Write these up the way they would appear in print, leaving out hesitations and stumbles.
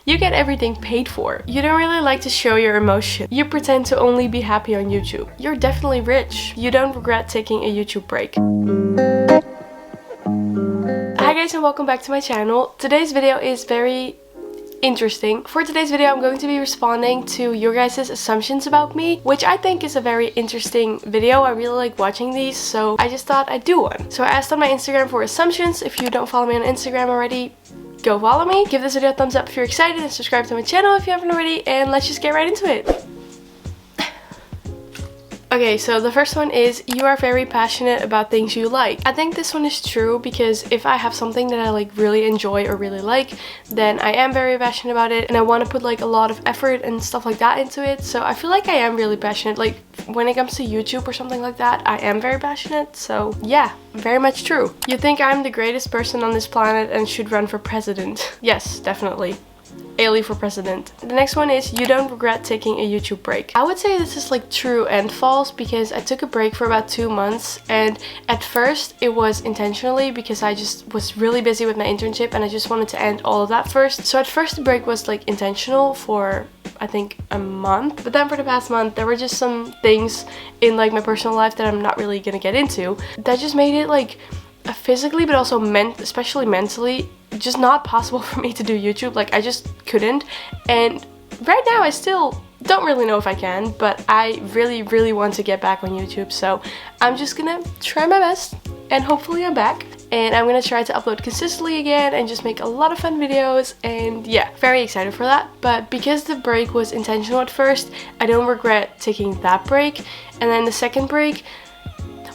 You get everything paid for. You don't really like to show your emotion. You pretend to only be happy on YouTube. You're definitely rich. You don't regret taking a YouTube break. Hi guys and welcome back to my channel. Today's video is very interesting. For today's video I'm going to be responding to your guys' assumptions about me, which I think is a very interesting video. I really like watching these, so I just thought I'd do one. So I asked on my Instagram for assumptions. If you don't follow me on Instagram already, go follow me. Give this video a thumbs up if you're excited and subscribe to my channel if you haven't already, and let's just get right into it. Okay, so the first one is you are very passionate about things you like. I think this one is true because if I have something that I like really enjoy or really like, then I am very passionate about it and I want to put like a lot of effort and stuff like that into it. So I feel like I am really passionate. Like when it comes to YouTube or something like that, I am very passionate. So yeah, very much true. You think I'm the greatest person on this planet and should run for president? Yes, definitely. Ailey for president. The next one is you don't regret taking a YouTube break. I would say this is like true and false because I took a break for about 2 months, and at first it was intentionally because I just was really busy with my internship and I just wanted to end all of that first. So at first the break was like intentional for I think a month, but then for the past month there were just some things in like my personal life that I'm not really gonna get into that just made it like physically but also especially mentally just not possible for me to do YouTube. Like I just couldn't, and right now I still don't really know if I can, but I really want to get back on YouTube, so I'm just gonna try my best and hopefully I'm back, and I'm gonna try to upload consistently again and just make a lot of fun videos, and yeah, very excited for that. But because the break was intentional at first, I don't regret taking that break. And then the second break,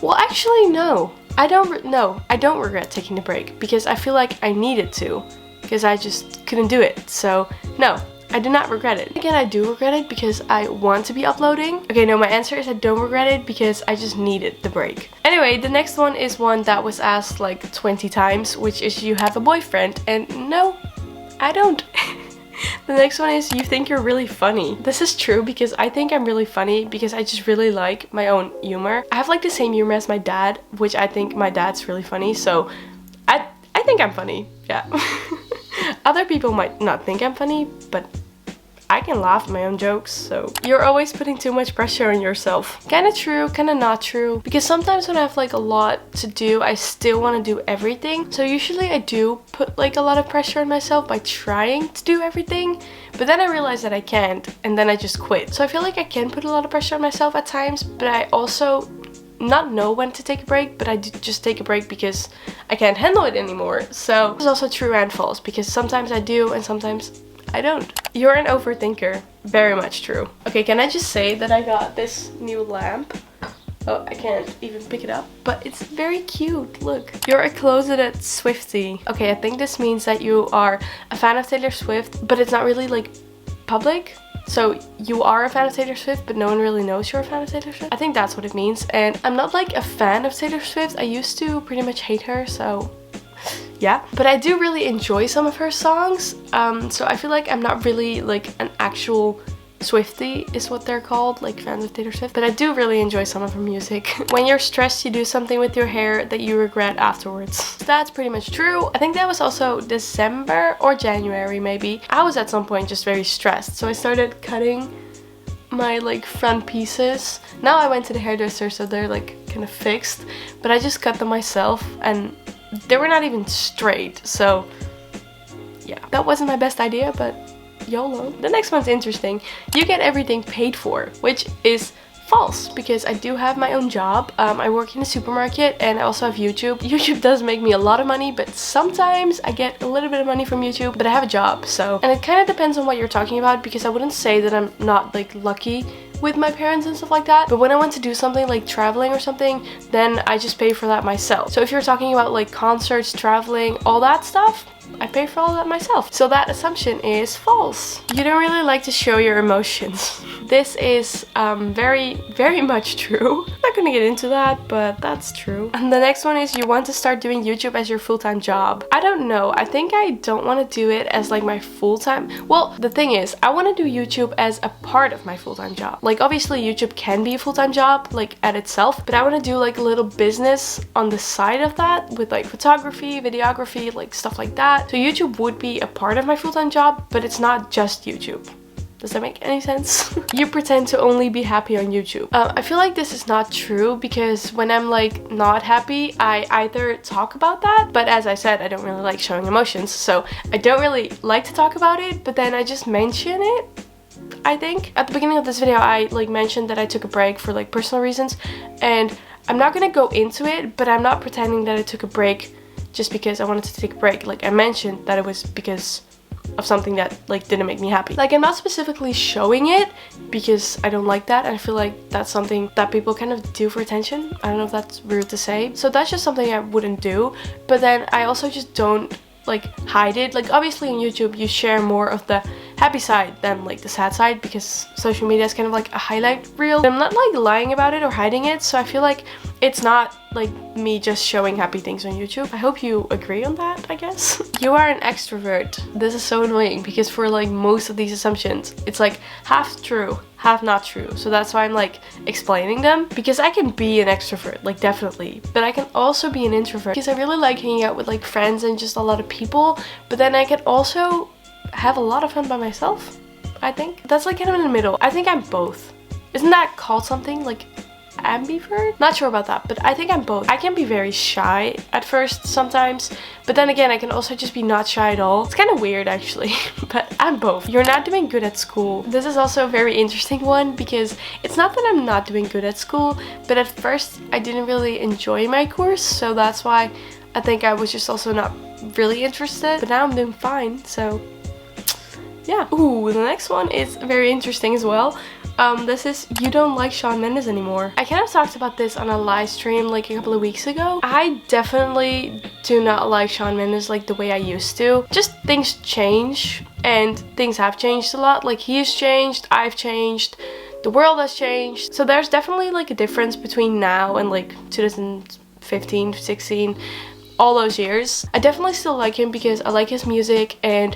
well actually no, I don't regret taking the break because I feel like I needed to, because I just couldn't do it. So no, I do not regret it. Again, I do regret it because I want to be uploading. Okay, no, my answer is I don't regret it because I just needed the break. Anyway, the next one is one that was asked like 20 times, which is you have a boyfriend, and no, I don't. The next one is you think you're really funny. This is true because I think I'm really funny because I just really like my own humor. I have like the same humor as my dad, which I think my dad's really funny, so I think I'm funny, yeah. Other people might not think I'm funny, but I can laugh at my own jokes, so. You're always putting too much pressure on yourself. Kinda true, kinda not true. Because sometimes when I have like a lot to do, I still want to do everything. So usually I do put like a lot of pressure on myself by trying to do everything. But then I realize that I can't, and then I just quit. So I feel like I can put a lot of pressure on myself at times, but I also not know when to take a break, but I do just take a break because I can't handle it anymore. So it's also true and false because sometimes I do and sometimes I don't. You're an overthinker. Very much true. Okay, can I just say that I got this new lamp? Oh, I can't even pick it up, but it's very cute. Look. You're a closeted swifty. Okay, I think this means that you are a fan of Taylor Swift, but it's not really like public. So you are a fan of Taylor Swift, but no one really knows you're a fan of Taylor Swift. I think that's what it means. And I'm not like a fan of Taylor Swift. I used to pretty much hate her, so yeah, but I do really enjoy some of her songs, so I feel like I'm not really like an actual Swiftie is what they're called, like fans of Taylor Swift, but I do really enjoy some of her music. When you're stressed, you do something with your hair that you regret afterwards. So that's pretty much true. I think that was also December or January maybe. I was at some point just very stressed, so I started cutting my like front pieces. Now I went to the hairdresser, so they're like kind of fixed, but I just cut them myself and they were not even straight, so yeah, that wasn't my best idea, but YOLO. The next one's interesting. You get everything paid for, which is false because I do have my own job. I work in a supermarket and I also have YouTube. YouTube does make me a lot of money, but sometimes I get a little bit of money from YouTube, but I have a job, so. And it kind of depends on what you're talking about because I wouldn't say that I'm not like lucky with my parents and stuff like that, but when I want to do something like traveling or something, then I just pay for that myself. So if you're talking about like concerts, traveling, all that stuff, I pay for all that myself. So that assumption is false. You don't really like to show your emotions. This is very much true. I'm not gonna get into that, but that's true. And the next one is you want to start doing YouTube as your full-time job. I don't know. I think I don't want to do it as like my full-time. Well, the thing is, I want to do YouTube as a part of my full-time job. Like obviously YouTube can be a full-time job like at itself, but I want to do like a little business on the side of that with like photography, videography, like stuff like that. that. So YouTube would be a part of my full-time job, but it's not just YouTube. Does that make any sense? You pretend to only be happy on YouTube. I feel like this is not true because when I'm like not happy, I either talk about that, but as I said, I don't really like showing emotions, so I don't really like to talk about it, but then I just mention it, I think. At the beginning of this video, I like mentioned that I took a break for like personal reasons, and I'm not gonna go into it, but I'm not pretending that I took a break just because I wanted to take a break. Like I mentioned that it was because of something that like didn't make me happy. Like I'm not specifically showing it because I don't like that. I feel like that's something that people kind of do for attention. I don't know if that's rude to say. So that's just something I wouldn't do. But then I also just don't like hide it. Like obviously on YouTube you share more of the happy side than like the sad side because social media is kind of like a highlight reel. I'm not like lying about it or hiding it, so I feel like it's not like me just showing happy things on YouTube. I hope you agree on that, I guess. You are an extrovert. This is so annoying because for like most of these assumptions, it's like half true, half not true. So that's why I'm like explaining them, because I can be an extrovert, like definitely, but I can also be an introvert because I really like hanging out with like friends and just a lot of people, but then I can also have a lot of fun by myself, I think. That's like kind of in the middle. I think I'm both. Isn't that called something like ambivert? Not sure about that, but I think I'm both. I can be very shy at first sometimes, but then again I can also just be not shy at all. It's kind of weird actually, but I'm both. You're not doing good at school. This is also a very interesting one because it's not that I'm not doing good at school, but at first I didn't really enjoy my course, so that's why I think I was just also not really interested, but now I'm doing fine, so yeah. Ooh, the next one is very interesting as well. This is you don't like Shawn Mendes anymore. I kind of talked about this on a live stream like a couple of weeks ago. I definitely do not like Shawn Mendes like the way I used to. Just things change, and things have changed a lot. Like he has changed, I've changed, the world has changed. So there's definitely like a difference between now and like 2015, 16, all those years. I definitely still like him because I like his music and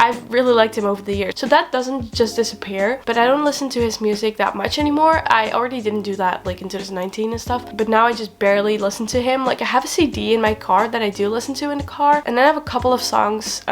I've really liked him over the years. So that doesn't just disappear, but I don't listen to his music that much anymore. I already didn't do that like in 2019 and stuff, but now I just barely listen to him. Like I have a CD in my car that I do listen to in the car, and then I have a couple of songs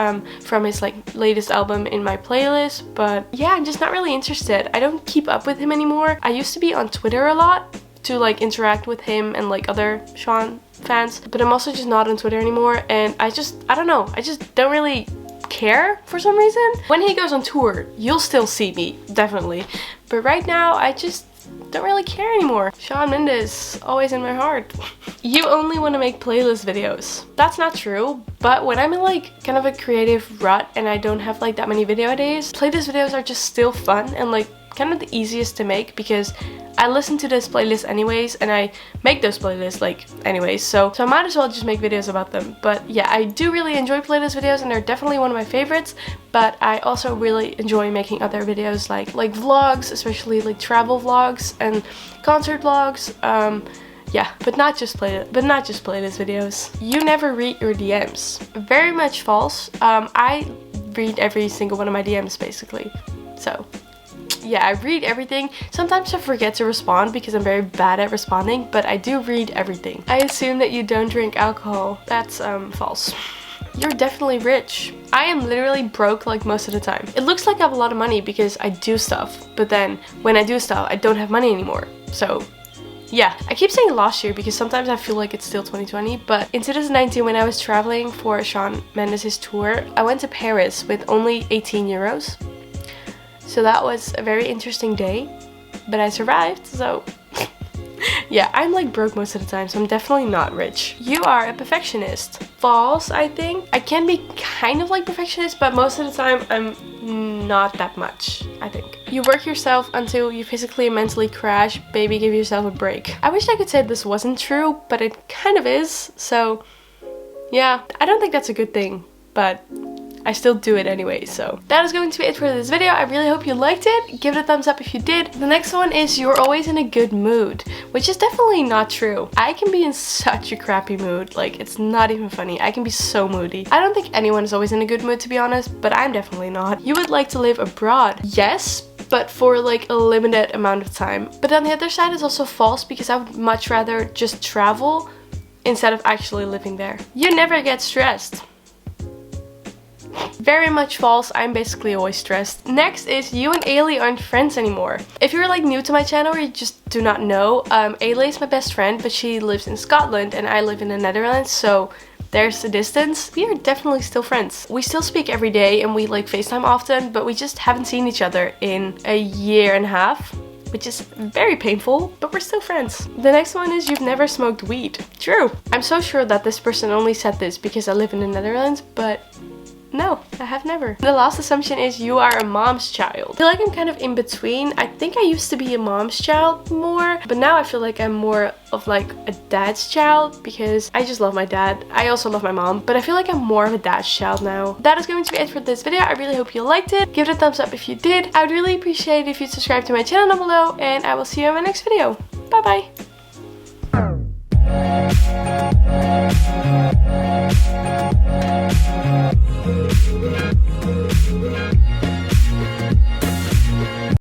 from his like latest album in my playlist, but yeah, I'm just not really interested. I don't keep up with him anymore. I used to be on Twitter a lot to like interact with him and like other Shawn fans, but I'm also just not on Twitter anymore, and I don't know, I just don't really care for some reason. When he goes on tour, you'll still see me, definitely, but right now I just don't really care anymore. Shawn Mendes, always in my heart. You only want to make playlist videos. That's not true, but when I'm in like kind of a creative rut and I don't have like that many video days, playlist videos are just still fun and like kind of the easiest to make because I listen to this playlist anyways and I make those playlists like anyways, so I might as well just make videos about them. But yeah, I do really enjoy playlist videos and they're definitely one of my favorites, but I also really enjoy making other videos like vlogs, especially like travel vlogs and concert vlogs. Yeah, but not just playlist videos. You never read your DMs. Very much false. I read every single one of my DMs basically, so yeah, I read everything. Sometimes I forget to respond because I'm very bad at responding, but I do read everything. I assume that you don't drink alcohol. That's false. You're definitely rich. I am literally broke like most of the time. It looks like I have a lot of money because I do stuff, but then when I do stuff, I don't have money anymore. So yeah, I keep saying last year because sometimes I feel like it's still 2020, but in 2019 when I was traveling for Shawn Mendes' tour, I went to Paris with only 18 euros. So that was a very interesting day, but I survived, so yeah, I'm like broke most of the time, so I'm definitely not rich. You are a perfectionist. False, I think. I can be kind of like perfectionist, but most of the time I'm not that much, I think. You work yourself until you physically and mentally crash. Baby, give yourself a break. I wish I could say this wasn't true, but it kind of is, so yeah. I don't think that's a good thing, but I still do it anyway, so that is going to be it for this video. I really hope you liked it. Give it a thumbs up if you did. The next one is you're always in a good mood, which is definitely not true. I can be in such a crappy mood, like it's not even funny. I can be so moody. I don't think anyone is always in a good mood, to be honest, but I'm definitely not. You would like to live abroad. Yes, but for like a limited amount of time. But on the other side is also false because I would much rather just travel instead of actually living there. You never get stressed. Very much false. I'm basically always stressed. Next is you and Ailey aren't friends anymore. If you're like new to my channel or you just do not know, Ailey is my best friend, but she lives in Scotland and I live in the Netherlands, so there's a distance. We are definitely still friends. We still speak every day and we like FaceTime often, but we just haven't seen each other in a year and a half, which is very painful, but we're still friends. The next one is you've never smoked weed. True. I'm so sure that this person only said this because I live in the Netherlands, but no, I have never. The last assumption is you are a mom's child. I feel like I'm kind of in between. I think I used to be a mom's child more, but now I feel like I'm more of like a dad's child because I just love my dad. I also love my mom, but I feel like I'm more of a dad's child now. That is going to be it for this video. I really hope you liked it. Give it a thumbs up if you did. I would really appreciate it if you subscribe to my channel down below, and I will see you in my next video. Bye bye.